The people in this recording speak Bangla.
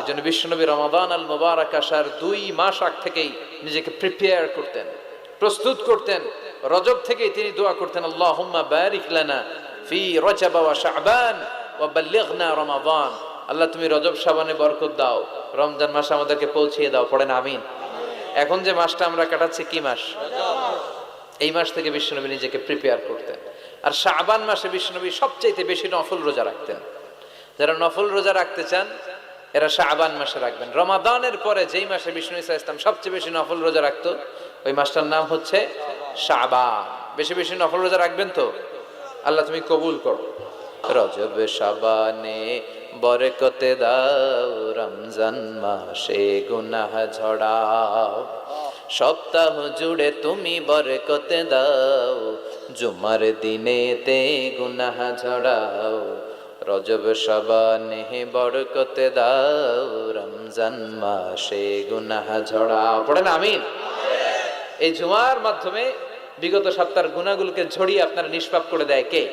এই জন্য বিশ্বনবী রমাদান আল মুবারক আসার 2 মাস আগ থেকেই নিজেকে প্রিপেয়ার করতেন, প্রস্তুত করতেন। রজব থেকেই তিনি দোয়া করতেন, আল্লাহুম্মা বারিক লানা ফি রজব ওয়া শাবান ওয়া বাল্লিগনা রমাদান। আল্লাহ তুমি রজব শাবানে বরকত দাও, রমজান মাস আমাদেরকে পৌঁছিয়ে দাও। পড়েন আমিন। এখন যে মাসটা আমরা কাটাচ্ছি কি মাস? এই মাস থেকে বিশ্বনবী নিজেকে প্রিপেয়ার করতেন। আর শাবান মাসে বিশ্বনবী সবচাইতে বেশি নফল রোজা রাখতেন। যারা নফল রোজা রাখতে চান এরা শাবান মাসে রাখবেন। রমাদানের পরে যেই মাসে বিষ্ণু ইসা ইসলাম সবচেয়ে বেশি নফল রোজা রাখতো ওই মাসটার নাম হচ্ছে শাবান। বেশি বেশি নফল রোজা রাখবেন তো? আল্লাহ তুমি কবুল করো। রজব শাবানে বরকতে দাও, রমজান মাসে গুনাহ ঝড়াও, সপ্তাহ জুড়ে তুমি বরকতে দাও, জুমার দিনেতে গুনাহ ঝড়াও, রজব শাবানে বরকতে দাও, রমজান মাসে গুনাহ ঝড়াও। পড়েন আমিন। এই জুমার মাধ্যমে বিগত সপ্তাহের গুনাহগুলোকে ঝরিয়ে আপনারা নিষ্পাপ করে দেয় কে?